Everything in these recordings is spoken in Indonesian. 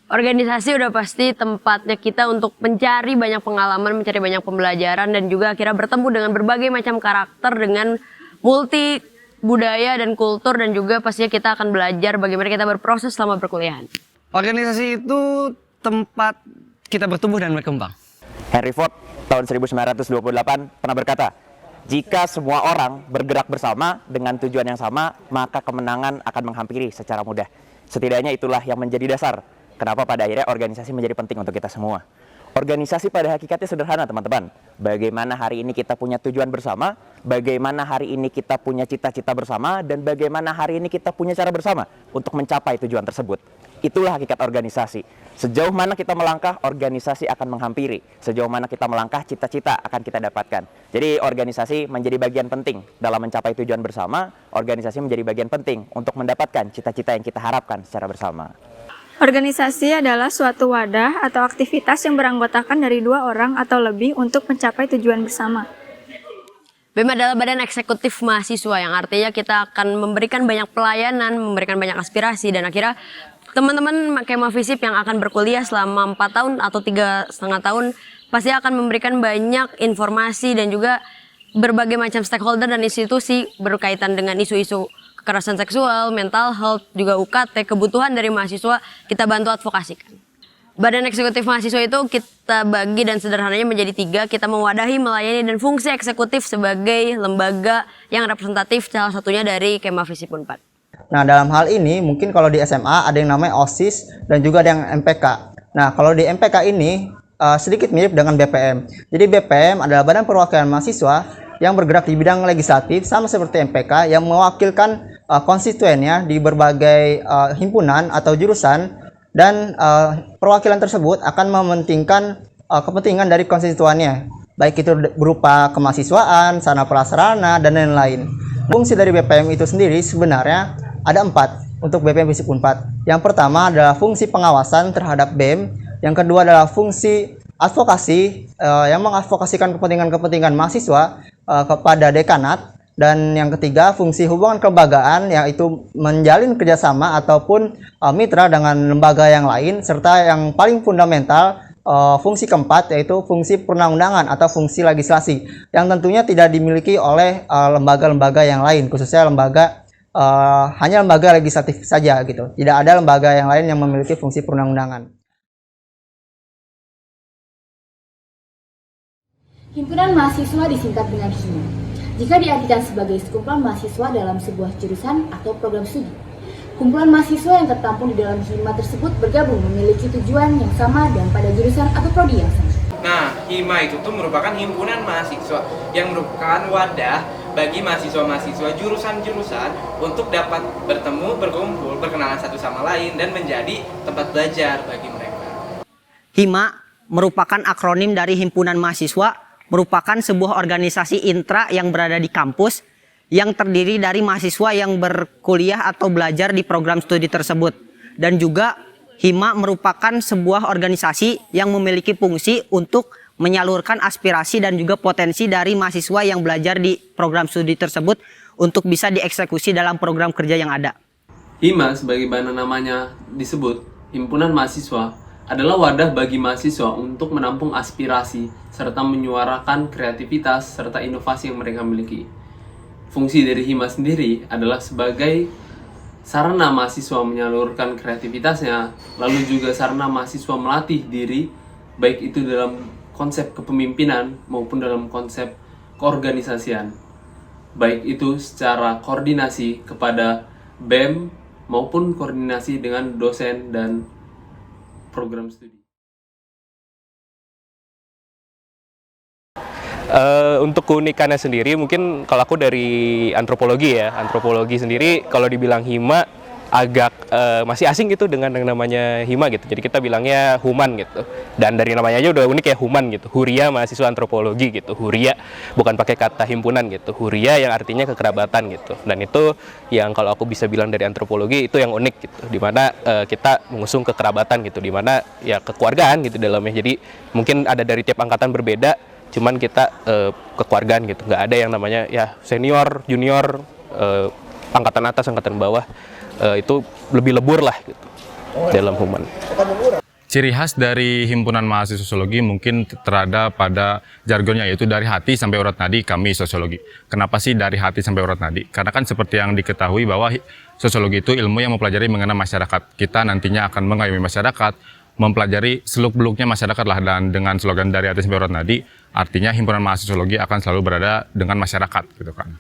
Organisasi udah pasti tempatnya kita untuk mencari banyak pengalaman, mencari banyak pembelajaran, dan juga akhirnya bertemu dengan berbagai macam karakter dengan multi budaya dan kultur, dan juga pastinya kita akan belajar bagaimana kita berproses selama perkuliahan. Organisasi itu tempat kita bertumbuh dan berkembang. Henry Ford tahun 1928 pernah berkata, jika semua orang bergerak bersama dengan tujuan yang sama, maka kemenangan akan menghampiri secara mudah. Setidaknya itulah yang menjadi dasar kenapa pada akhirnya organisasi menjadi penting untuk kita semua. Organisasi pada hakikatnya sederhana, teman-teman. Bagaimana hari ini kita punya tujuan bersama, bagaimana hari ini kita punya cita-cita bersama, dan bagaimana hari ini kita punya cara bersama untuk mencapai tujuan tersebut. Itulah hakikat organisasi. Sejauh mana kita melangkah, organisasi akan menghampiri. Sejauh mana kita melangkah, cita-cita akan kita dapatkan. Jadi organisasi menjadi bagian penting dalam mencapai tujuan bersama. Organisasi menjadi bagian penting untuk mendapatkan cita-cita yang kita harapkan secara bersama. Organisasi adalah suatu wadah atau aktivitas yang beranggotakan dari 2 orang atau lebih untuk mencapai tujuan bersama. BEM adalah badan eksekutif mahasiswa, yang artinya kita akan memberikan banyak pelayanan, memberikan banyak aspirasi, dan akhirnya teman-teman Kema Visip yang akan berkuliah selama 4 tahun atau 3,5 tahun pasti akan memberikan banyak informasi dan juga berbagai macam stakeholder dan institusi berkaitan dengan isu-isu kekerasan seksual, mental health, juga UKT, kebutuhan dari mahasiswa kita bantu advokasikan. Badan eksekutif mahasiswa itu kita bagi dan sederhananya menjadi 3. Kita mewadahi, melayani, dan fungsi eksekutif sebagai lembaga yang representatif, salah satunya dari Kema Visip Unpad. Nah, dalam hal ini mungkin kalau di SMA ada yang namanya OSIS dan juga ada yang MPK. Nah, kalau di MPK ini sedikit mirip dengan BPM. Jadi BPM adalah Badan Perwakilan Mahasiswa yang bergerak di bidang legislatif, sama seperti MPK yang mewakilkan konstituennya di berbagai himpunan atau jurusan, dan perwakilan tersebut akan mementingkan kepentingan dari konstituennya, baik itu berupa kemahasiswaan, sarana prasarana, dan lain-lain. Fungsi dari BPM itu sendiri sebenarnya ada 4 untuk BPM Visip Unpad. Yang pertama adalah fungsi pengawasan terhadap BEM, yang kedua adalah fungsi advokasi yang mengadvokasikan kepentingan-kepentingan mahasiswa kepada dekanat, dan yang ketiga fungsi hubungan kelembagaan, yaitu menjalin kerjasama ataupun mitra dengan lembaga yang lain, serta yang paling fundamental fungsi keempat yaitu fungsi perundang-undangan atau fungsi legislasi yang tentunya tidak dimiliki oleh lembaga-lembaga yang lain, khususnya hanya lembaga legislatif saja gitu. Tidak ada lembaga yang lain yang memiliki fungsi perundang-undangan. Himpunan mahasiswa disingkat dengan HIMA. Jika diartikan sebagai sekumpulan mahasiswa dalam sebuah jurusan atau program studi. Kumpulan mahasiswa yang tertampung di dalam HIMA tersebut bergabung memiliki tujuan yang sama dan pada jurusan atau prodi yang sama. Nah, HIMA itu tuh merupakan himpunan mahasiswa yang merupakan wadah bagi mahasiswa-mahasiswa jurusan-jurusan untuk dapat bertemu, berkumpul, berkenalan satu sama lain, dan menjadi tempat belajar bagi mereka. HIMA merupakan akronim dari Himpunan Mahasiswa, merupakan sebuah organisasi intra yang berada di kampus yang terdiri dari mahasiswa yang berkuliah atau belajar di program studi tersebut. Dan juga HIMA merupakan sebuah organisasi yang memiliki fungsi untuk menyalurkan aspirasi dan juga potensi dari mahasiswa yang belajar di program studi tersebut untuk bisa dieksekusi dalam program kerja yang ada. HIMA sebagaimana namanya disebut, Himpunan Mahasiswa, adalah wadah bagi mahasiswa untuk menampung aspirasi serta menyuarakan kreativitas serta inovasi yang mereka miliki. Fungsi dari HIMA sendiri adalah sebagai sarana mahasiswa menyalurkan kreativitasnya, lalu juga sarana mahasiswa melatih diri, baik itu dalam konsep kepemimpinan maupun dalam konsep keorganisasian. Baik itu secara koordinasi kepada BEM maupun koordinasi dengan dosen dan program studi. Untuk keunikannya sendiri, mungkin kalau aku dari antropologi sendiri, kalau dibilang HIMA agak masih asing gitu dengan yang namanya HIMA gitu. Jadi kita bilangnya human gitu. Dan dari namanya aja udah unik ya, human gitu. Huria mahasiswa antropologi gitu. Huria bukan pakai kata himpunan gitu. Huria yang artinya kekerabatan gitu. Dan itu yang kalau aku bisa bilang dari antropologi itu yang unik gitu. Dimana kita mengusung kekerabatan gitu. Dimana ya kekeluargaan gitu dalamnya. Jadi mungkin ada dari tiap angkatan berbeda. Cuman kita kekeluargaan gitu. Nggak ada yang namanya ya senior, junior, angkatan atas, angkatan bawah. Itu lebih lebur lah gitu. dalam human. Ciri khas dari himpunan mahasiswa sosiologi mungkin terada pada jargonnya, yaitu dari hati sampai urat nadi kami sosiologi. Kenapa sih dari hati sampai urat nadi? Karena kan seperti yang diketahui bahwa sosiologi itu ilmu yang mempelajari mengenai masyarakat. Kita nantinya akan mengayomi masyarakat, mempelajari seluk-beluknya masyarakat lah, dan dengan slogan dari hati sampai urat nadi, artinya himpunan mahasiswa sosiologi akan selalu berada dengan masyarakat gitu kan.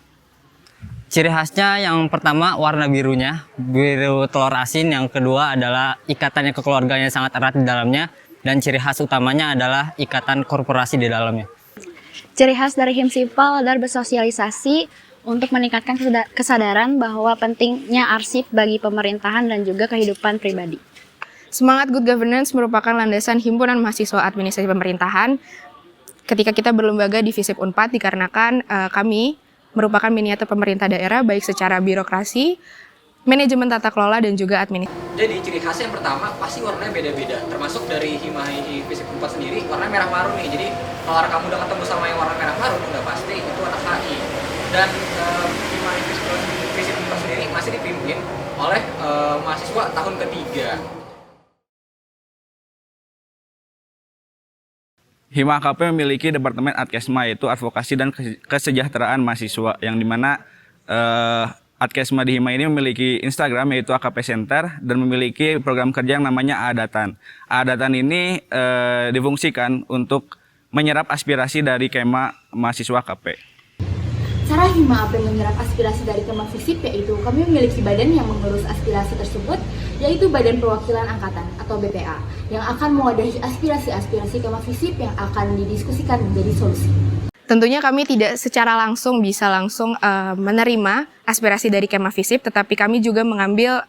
Ciri khasnya yang pertama warna birunya, biru telur asin. Yang kedua adalah ikatannya kekeluarganya sangat erat di dalamnya. Dan ciri khas utamanya adalah ikatan korporasi di dalamnya. Ciri khas dari Himsipal adalah bersosialisasi untuk meningkatkan kesadaran bahwa pentingnya arsip bagi pemerintahan dan juga kehidupan pribadi. Semangat good governance merupakan landasan himpunan mahasiswa administrasi pemerintahan ketika kita berlembaga di FISIP Unpad, dikarenakan kami merupakan miniatur pemerintah daerah baik secara birokrasi, manajemen tata kelola, dan juga administrasi. Jadi ciri khasnya yang pertama pasti warnanya beda-beda, termasuk dari Himahi FISIP Unpad sendiri warnanya merah marun nih. Jadi kalau kamu udah ketemu sama yang warna merah marun udah pasti itu anak HI. Dan Himahi FISIP Unpad sendiri masih dipimpin oleh mahasiswa tahun ketiga. Hima AKP memiliki Departemen Adkesma, yaitu Advokasi dan Kesejahteraan Mahasiswa, yang dimana Adkesma di Hima ini memiliki Instagram yaitu AKP Center, dan memiliki program kerja yang namanya Adatan. Adatan ini difungsikan untuk menyerap aspirasi dari Kema mahasiswa AKP. Cara Hima AP menyerap aspirasi dari Kema FISIP yaitu kami memiliki badan yang mengurus aspirasi tersebut, yaitu Badan Perwakilan Angkatan atau BPA, yang akan mewadahi aspirasi-aspirasi Kema FISIP yang akan didiskusikan menjadi solusi. Tentunya kami tidak secara langsung bisa langsung menerima aspirasi dari Kema FISIP, tetapi kami juga mengambil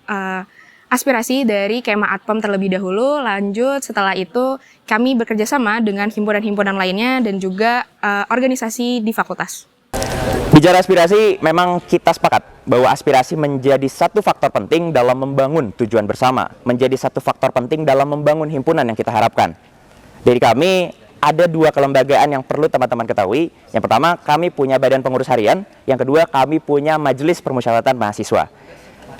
aspirasi dari Kema Adpom terlebih dahulu. Lanjut setelah itu kami bekerja sama dengan himpunan-himpunan lainnya dan juga organisasi di fakultas. Bicara aspirasi, memang kita sepakat bahwa aspirasi menjadi satu faktor penting dalam membangun tujuan bersama, menjadi satu faktor penting dalam membangun himpunan yang kita harapkan. Dari kami, ada dua kelembagaan yang perlu teman-teman ketahui. Yang pertama, kami punya badan pengurus harian. Yang kedua, kami punya majelis permusyawaratan mahasiswa,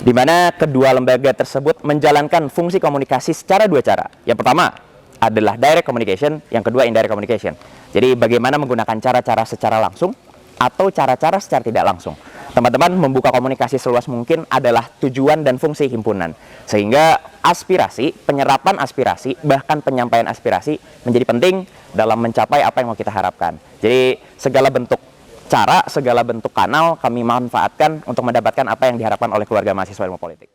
di mana kedua lembaga tersebut menjalankan fungsi komunikasi secara dua cara. Yang pertama adalah direct communication, yang kedua indirect communication. Jadi bagaimana menggunakan cara-cara secara langsung atau cara-cara secara tidak langsung. Teman-teman, membuka komunikasi seluas mungkin adalah tujuan dan fungsi himpunan. Sehingga aspirasi, penyerapan aspirasi, bahkan penyampaian aspirasi menjadi penting dalam mencapai apa yang mau kita harapkan. Jadi segala bentuk cara, segala bentuk kanal kami manfaatkan untuk mendapatkan apa yang diharapkan oleh keluarga mahasiswa ilmu politik.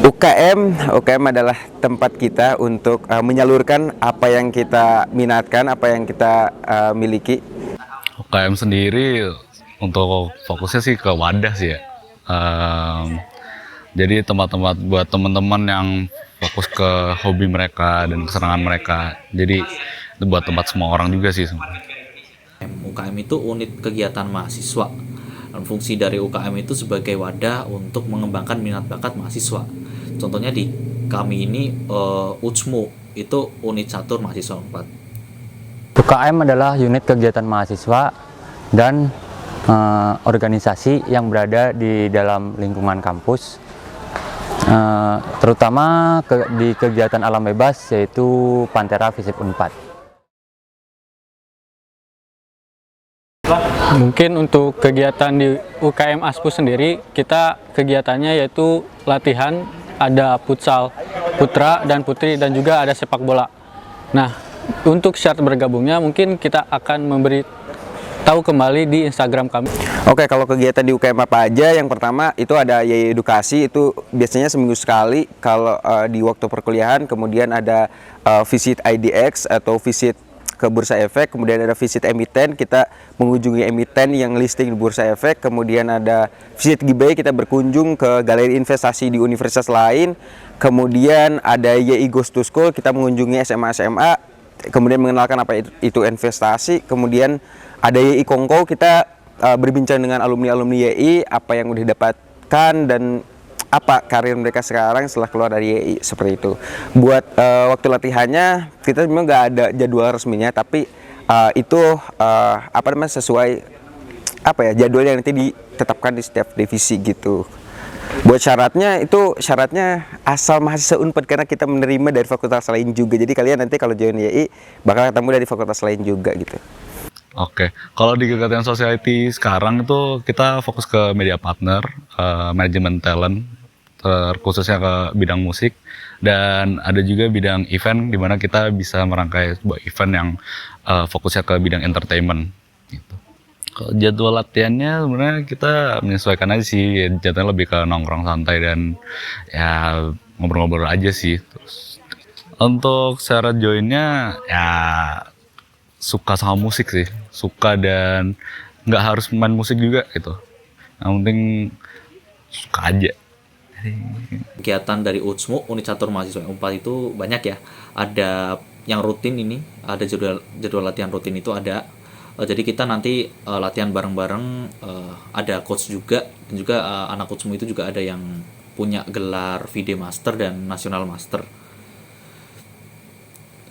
UKM adalah tempat kita untuk menyalurkan apa yang kita minatkan, apa yang kita miliki. UKM sendiri untuk fokusnya sih ke wadah sih ya. Jadi tempat-tempat buat teman-teman yang fokus ke hobi mereka dan kesenangan mereka. Jadi itu buat tempat semua orang juga sih sebenarnya. UKM itu unit kegiatan mahasiswa. Dan fungsi dari UKM itu sebagai wadah untuk mengembangkan minat bakat mahasiswa. Contohnya di kami ini UCMU itu unit catur mahasiswa 4. UKM adalah unit kegiatan mahasiswa dan organisasi yang berada di dalam lingkungan kampus, terutama di kegiatan alam bebas yaitu Pantera FISIP Unpad. Mungkin untuk kegiatan di UKM Aspus sendiri, kita kegiatannya yaitu latihan, ada futsal putra dan putri, dan juga ada sepak bola. Nah, untuk syarat bergabungnya mungkin kita akan memberi tahu kembali di Instagram kami. Oke, kalau kegiatan di UKM apa aja? Yang pertama itu ada YY Edukasi, itu biasanya seminggu sekali kalau di waktu perkuliahan. Kemudian ada visit IDX atau visit ke Bursa Efek, kemudian ada visit emiten, kita mengunjungi emiten yang listing di Bursa Efek, kemudian ada visit Gibay, kita berkunjung ke galeri investasi di universitas lain, kemudian ada YI Goes to School, kita mengunjungi SMA-SMA, kemudian mengenalkan apa itu investasi, kemudian ada YI Kongko, kita berbincang dengan alumni-alumni YI, apa yang udah didapatkan dan apa karir mereka sekarang setelah keluar dari YI, seperti itu. Buat waktu latihannya kita memang nggak ada jadwal resminya, tapi itu sesuai jadwal yang nanti ditetapkan di setiap divisi gitu. Buat syaratnya asal mahasiswa Unpad, karena kita menerima dari fakultas lain juga. Jadi kalian nanti kalau join YI bakal ketemu dari fakultas lain juga gitu. Oke, kalau di Kegiatan Society sekarang itu kita fokus ke media partner, manajemen talent, khususnya ke bidang musik, dan ada juga bidang event di mana kita bisa merangkai sebuah event yang fokusnya ke bidang entertainment. Gitu. Kalau jadwal latihannya sebenarnya kita menyesuaikan aja sih, jadwalnya lebih ke nongkrong santai dan ya ngobrol-ngobrol aja sih. Terus untuk syarat joinnya ya suka sama musik sih, suka dan nggak harus main musik juga gitu. Yang penting suka aja. Kegiatan dari UTSMU, Unit Catur Mahasiswa Unpad itu banyak ya. Ada yang rutin ini, ada jadwal latihan rutin itu ada. Jadi kita nanti latihan bareng-bareng, ada coach juga, dan juga anak UTSMU itu juga ada yang punya gelar VD Master dan National Master.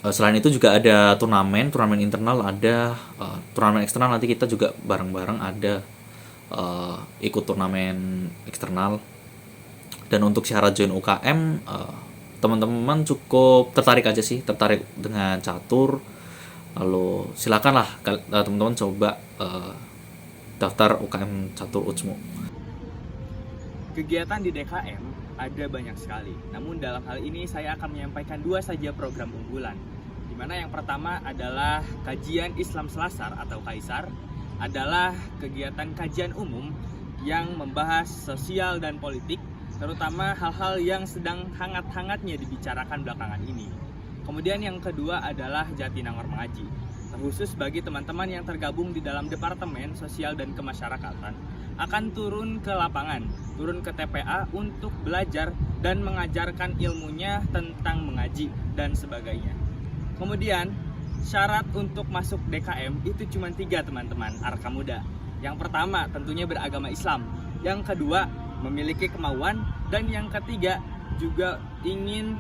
Selain itu juga ada turnamen internal ada, turnamen eksternal nanti kita juga bareng-bareng ada ikut turnamen eksternal. Dan untuk syarat join UKM, teman-teman cukup tertarik aja sih, tertarik dengan catur. Lalu silakanlah teman-teman coba daftar UKM Catur UTSMU. Kegiatan di DKM ada banyak sekali. Namun dalam hal ini saya akan menyampaikan 2 saja program unggulan. Di mana yang pertama adalah kajian Islam Selasar atau Kaisar, adalah kegiatan kajian umum yang membahas sosial dan politik, terutama hal-hal yang sedang hangat-hangatnya dibicarakan belakangan ini. Kemudian yang kedua adalah Jatinangor Mengaji, terkhusus bagi teman-teman yang tergabung di dalam Departemen Sosial dan Kemasyarakatan, akan turun ke lapangan, turun ke TPA untuk belajar dan mengajarkan ilmunya tentang mengaji dan sebagainya. Kemudian syarat untuk masuk DKM itu cuma 3 teman-teman Arka Muda. Yang pertama tentunya beragama Islam, yang kedua memiliki kemauan, dan yang ketiga juga ingin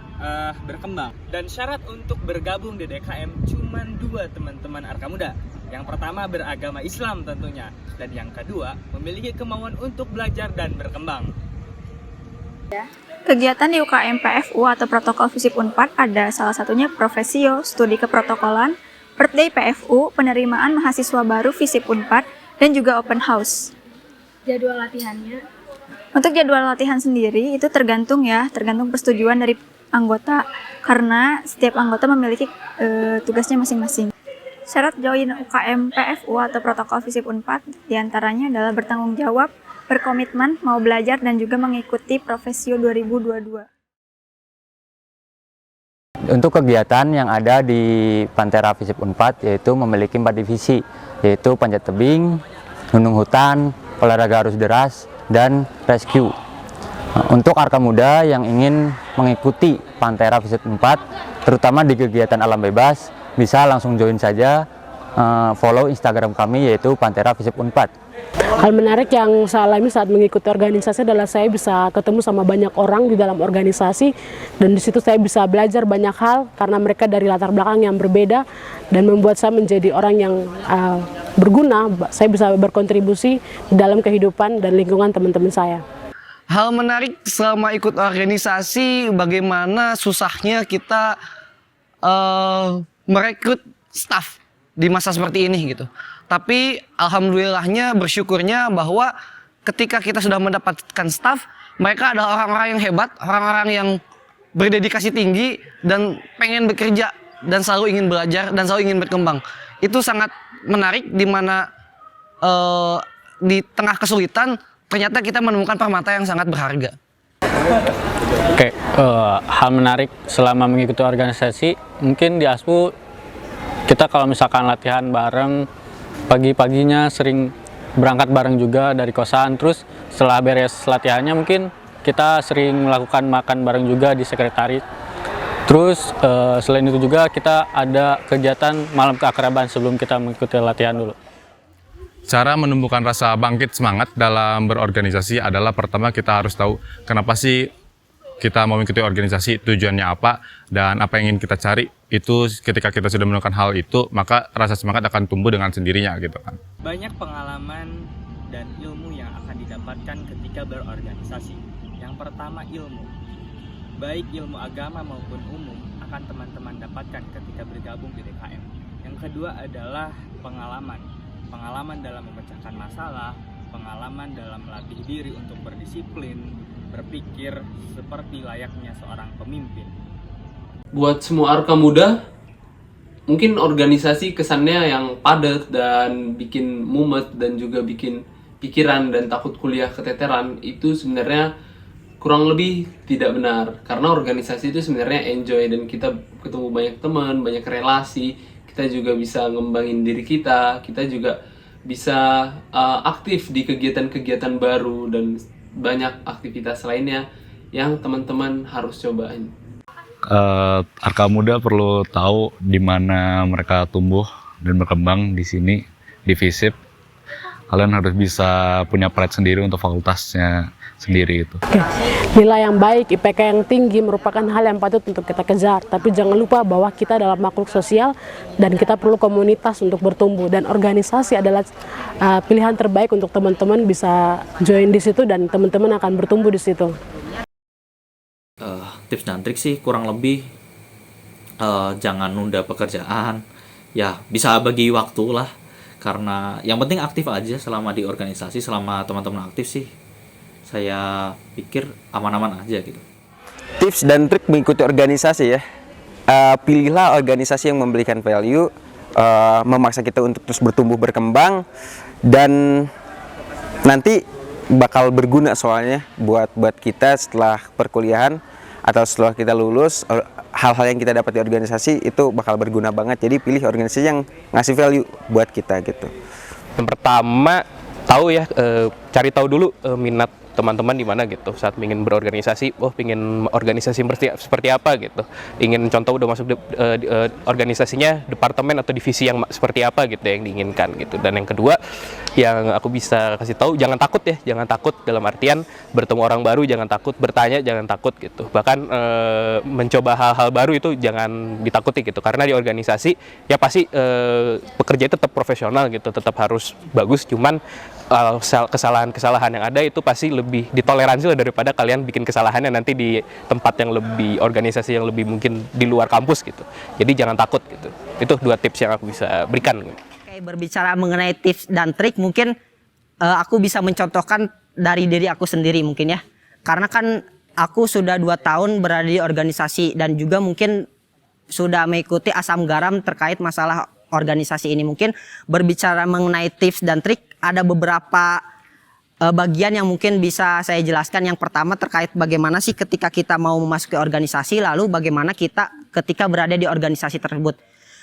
berkembang. Dan syarat untuk bergabung di DKM cuma 2 teman-teman Arka Muda. Yang pertama beragama Islam tentunya, dan yang kedua memiliki kemauan untuk belajar dan berkembang. Kegiatan di UKM PFU atau Protokol Visip Unpad ada salah satunya Profesio, Studi Keprotokolan, Birthday PFU, penerimaan mahasiswa baru Visip Unpad, dan juga Open House. Jadwal latihannya? Untuk jadwal latihan sendiri itu tergantung persetujuan dari anggota, karena setiap anggota memiliki tugasnya masing-masing. Syarat join UKM PFU atau Protokol Visip Unpad diantaranya adalah bertanggung jawab, berkomitmen, mau belajar, dan juga mengikuti Profesio 2022. Untuk kegiatan yang ada di Pantera Visip Unpad yaitu memiliki 4 divisi, yaitu panjat tebing, gunung hutan, olahraga arus deras, dan rescue. Untuk Arka Muda yang ingin mengikuti Pantera Visip Unpad, terutama di kegiatan alam bebas, bisa langsung join saja, follow Instagram kami yaitu Pantera Visip Unpad. Hal menarik yang saya alami saat mengikuti organisasi adalah saya bisa ketemu sama banyak orang di dalam organisasi, dan di situ saya bisa belajar banyak hal karena mereka dari latar belakang yang berbeda, dan membuat saya menjadi orang yang berguna. Saya bisa berkontribusi dalam kehidupan dan lingkungan teman-teman saya. Hal menarik selama ikut organisasi, bagaimana susahnya kita merekrut staf di masa seperti ini gitu. Tapi alhamdulillahnya, bersyukurnya bahwa ketika kita sudah mendapatkan staf, mereka adalah orang-orang yang hebat, orang-orang yang berdedikasi tinggi dan pengen bekerja dan selalu ingin belajar dan selalu ingin berkembang. Itu sangat menarik, di mana di tengah kesulitan ternyata kita menemukan permata yang sangat berharga. Oke, hal menarik selama mengikuti organisasi, mungkin di ASPU kita kalau misalkan latihan bareng, pagi-paginya sering berangkat bareng juga dari kosan. Terus setelah beres latihannya mungkin kita sering melakukan makan bareng juga di sekretariat. Terus selain itu juga kita ada kegiatan malam keakraban sebelum kita mengikuti latihan dulu. Cara menumbuhkan rasa bangkit semangat dalam berorganisasi adalah pertama kita harus tahu kenapa sih kita mau mengikuti organisasi, tujuannya apa, dan apa yang ingin kita cari. Itu ketika kita sudah menemukan hal itu, maka rasa semangat akan tumbuh dengan sendirinya gitu kan. Banyak pengalaman dan ilmu yang akan didapatkan ketika berorganisasi. Yang pertama ilmu. Baik ilmu agama maupun umum akan teman-teman dapatkan ketika bergabung di DKM. Yang kedua adalah pengalaman. Pengalaman dalam memecahkan masalah, pengalaman dalam melatih diri untuk berdisiplin, berpikir seperti layaknya seorang pemimpin. Buat semua Arka muda, mungkin organisasi kesannya yang padat dan bikin mumet dan juga bikin pikiran dan takut kuliah keteteran, itu sebenarnya kurang lebih tidak benar. Karena organisasi itu sebenarnya enjoy dan kita ketemu banyak teman, banyak relasi, kita juga bisa ngembangin diri kita juga bisa aktif di kegiatan-kegiatan baru dan banyak aktivitas lainnya yang teman-teman harus cobain. Arka muda perlu tahu di mana mereka tumbuh dan berkembang di sini di FISIP. Kalian harus bisa punya pride sendiri untuk fakultasnya sendiri itu. Nilai yang baik, IPK yang tinggi merupakan hal yang patut untuk kita kejar. Tapi jangan lupa bahwa kita adalah makhluk sosial dan kita perlu komunitas untuk bertumbuh. Dan organisasi adalah pilihan terbaik untuk teman-teman bisa join di situ dan teman-teman akan bertumbuh di situ. Tips dan trik sih kurang lebih jangan nunda pekerjaan. Ya bisa bagi waktu lah. Karena yang penting aktif aja selama di organisasi, selama teman-teman aktif sih saya pikir aman-aman aja gitu. Tips dan trik mengikuti organisasi ya. Pilihlah organisasi yang memberikan value, memaksa kita untuk terus bertumbuh berkembang, dan nanti bakal berguna soalnya buat kita setelah perkuliahan atau setelah kita lulus. Hal-hal yang kita dapat di organisasi itu bakal berguna banget. Jadi pilih organisasi yang ngasih value buat kita gitu. Yang pertama tahu ya, cari tahu dulu minat teman-teman di mana gitu saat ingin berorganisasi. Ingin organisasi seperti apa gitu, ingin contoh udah masuk organisasinya departemen atau divisi yang seperti apa gitu yang diinginkan gitu. Dan yang kedua yang aku bisa kasih tahu, jangan takut ya, jangan takut dalam artian bertemu orang baru, jangan takut bertanya, jangan takut gitu. Bahkan mencoba hal-hal baru itu jangan ditakuti gitu, karena di organisasi ya pasti pekerja itu tetap profesional gitu, tetap harus bagus, cuman kesalahan-kesalahan yang ada itu pasti lebih ditoleransi lah daripada kalian bikin kesalahannya nanti di tempat yang lebih, organisasi yang lebih mungkin di luar kampus gitu. Jadi jangan takut gitu. Itu 2 tips yang aku bisa berikan. Oke, berbicara mengenai tips dan trik, mungkin aku bisa mencontohkan dari diri aku sendiri mungkin ya. Karena kan aku sudah 2 tahun berada di organisasi dan juga mungkin sudah mengikuti asam garam terkait masalah organisasi ini. Mungkin berbicara mengenai tips dan trik, ada beberapa bagian yang mungkin bisa saya jelaskan. Yang pertama terkait bagaimana sih ketika kita mau memasuki organisasi, lalu bagaimana kita ketika berada di organisasi tersebut.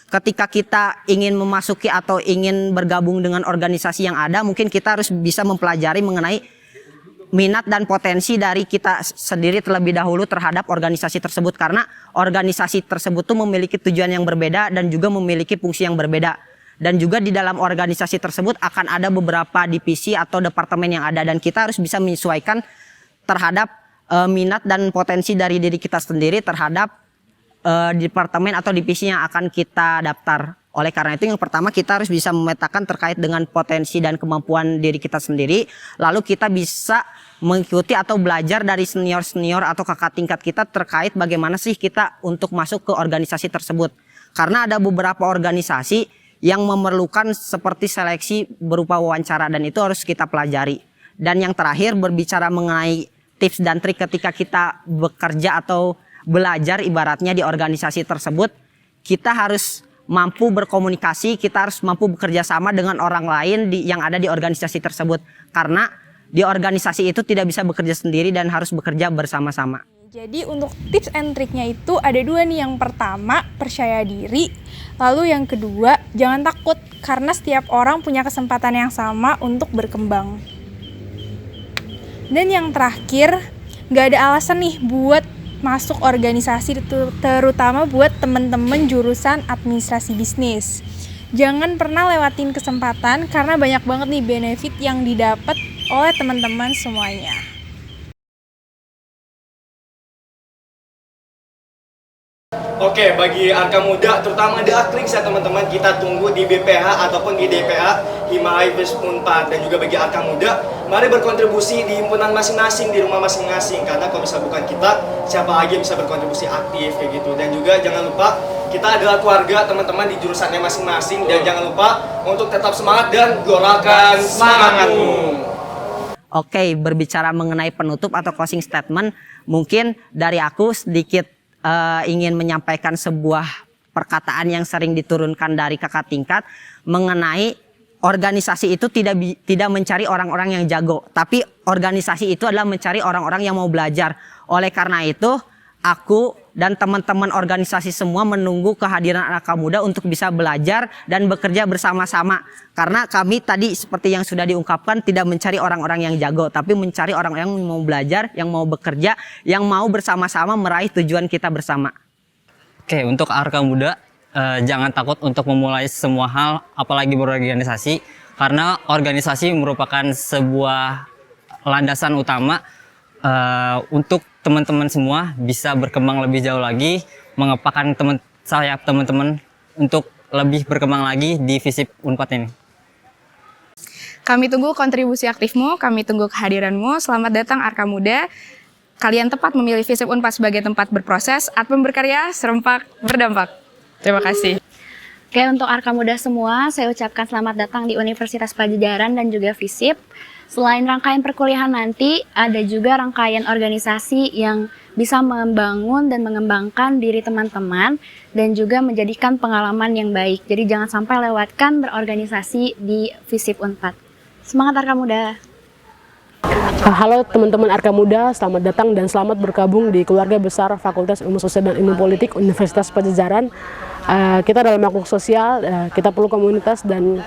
Ketika kita ingin memasuki atau ingin bergabung dengan organisasi yang ada, mungkin kita harus bisa mempelajari mengenai minat dan potensi dari kita sendiri terlebih dahulu terhadap organisasi tersebut. Karena organisasi tersebut tuh memiliki tujuan yang berbeda dan juga memiliki fungsi yang berbeda. Dan juga di dalam organisasi tersebut akan ada beberapa divisi atau departemen yang ada, dan kita harus bisa menyesuaikan terhadap minat dan potensi dari diri kita sendiri terhadap departemen atau divisi yang akan kita daftar. Oleh karena itu yang pertama kita harus bisa memetakan terkait dengan potensi dan kemampuan diri kita sendiri. Lalu kita bisa mengikuti atau belajar dari senior-senior atau kakak tingkat kita terkait bagaimana sih kita untuk masuk ke organisasi tersebut. Karena ada beberapa organisasi yang memerlukan seperti seleksi berupa wawancara, dan itu harus kita pelajari. Dan yang terakhir berbicara mengenai tips dan trik ketika kita bekerja atau belajar ibaratnya di organisasi tersebut, kita harus mampu berkomunikasi, kita harus mampu bekerja sama dengan orang lain yang ada di organisasi tersebut. Karena di organisasi itu tidak bisa bekerja sendiri dan harus bekerja bersama-sama. Jadi untuk tips and triknya itu ada 2 nih. Yang pertama, percaya diri. Lalu yang kedua, jangan takut. Karena setiap orang punya kesempatan yang sama untuk berkembang. Dan yang terakhir, gak ada alasan nih buat masuk organisasi, terutama buat teman-teman jurusan administrasi bisnis. Jangan pernah lewatin kesempatan, karena banyak banget nih benefit yang didapat oleh teman-teman semuanya. Oke, bagi Arka Muda, terutama di Akrix ya teman-teman, kita tunggu di BPH ataupun di DPA Himai FISIP Unpad. Dan juga bagi Arka Muda, mari berkontribusi di himpunan masing-masing, di rumah masing-masing. Karena kalau misalnya bukan kita, siapa lagi yang bisa berkontribusi aktif kayak gitu. Dan juga jangan lupa, kita adalah keluarga teman-teman di jurusannya masing-masing. Dan jangan lupa untuk tetap semangat dan gelorakan semangatmu. Oke, berbicara mengenai penutup atau closing statement, mungkin dari aku sedikit ingin menyampaikan sebuah perkataan yang sering diturunkan dari kakak tingkat mengenai organisasi itu tidak mencari orang-orang yang jago, tapi organisasi itu adalah mencari orang-orang yang mau belajar. Oleh karena itu, aku dan teman-teman organisasi semua menunggu kehadiran Arka Muda untuk bisa belajar dan bekerja bersama-sama. Karena kami tadi seperti yang sudah diungkapkan tidak mencari orang-orang yang jago, tapi mencari orang-orang yang mau belajar, yang mau bekerja, yang mau bersama-sama meraih tujuan kita bersama. Oke, untuk Arka Muda, jangan takut untuk memulai semua hal, apalagi berorganisasi, karena organisasi merupakan sebuah landasan utama untuk teman-teman semua bisa berkembang lebih jauh lagi, mengepakkan sayap teman-teman untuk lebih berkembang lagi di FISIP Unpad ini. Kami tunggu kontribusi aktifmu, kami tunggu kehadiranmu. Selamat datang Arka Muda. Kalian tepat memilih FISIP Unpad sebagai tempat berproses, Atpem berkarya, serempak berdampak. Terima kasih. Oke, untuk Arka Muda semua, saya ucapkan selamat datang di Universitas Padjadjaran dan juga FISIP. Selain rangkaian perkuliahan nanti, ada juga rangkaian organisasi yang bisa membangun dan mengembangkan diri teman-teman dan juga menjadikan pengalaman yang baik. Jadi jangan sampai lewatkan berorganisasi di FISIP Unpad. Semangat Arka Muda! Halo teman-teman Arka Muda, selamat datang dan selamat bergabung di keluarga besar Fakultas Ilmu Sosial dan Ilmu Politik Universitas Padjadjaran. Kita dalam makhluk sosial, kita perlu komunitas dan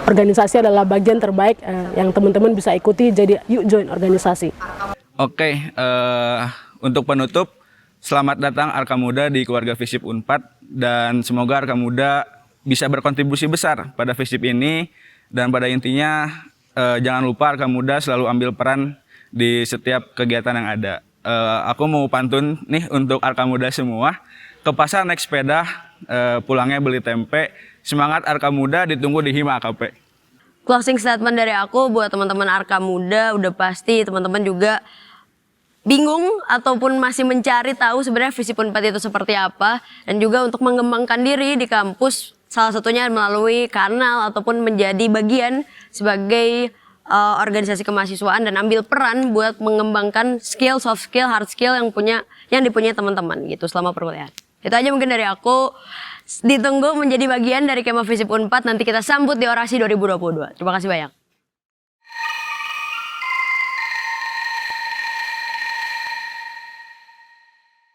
organisasi adalah bagian terbaik yang teman-teman bisa ikuti, jadi yuk join organisasi. Oke, untuk penutup, selamat datang Arka Muda di keluarga FISIP Unpad dan semoga Arka Muda bisa berkontribusi besar pada FISIP ini dan pada intinya jangan lupa Arka Muda selalu ambil peran di setiap kegiatan yang ada. Aku mau pantun nih untuk Arka Muda semua, ke pasar naik sepeda, pulangnya beli tempe, semangat Arka Muda ditunggu di Hima AKP. Closing statement dari aku buat teman-teman Arka Muda, udah pasti teman-teman juga bingung ataupun masih mencari tahu sebenarnya FISIP Unpad itu seperti apa, dan juga untuk mengembangkan diri di kampus, salah satunya melalui kanal ataupun menjadi bagian sebagai organisasi kemahasiswaan dan ambil peran buat mengembangkan skill, soft skill, hard skill yang dipunyai teman-teman gitu selama perkuliahan. Itu aja mungkin dari aku. Ditunggu menjadi bagian dari Kema FISIP Unpad, nanti kita sambut di Orasi 2022. Terima kasih banyak.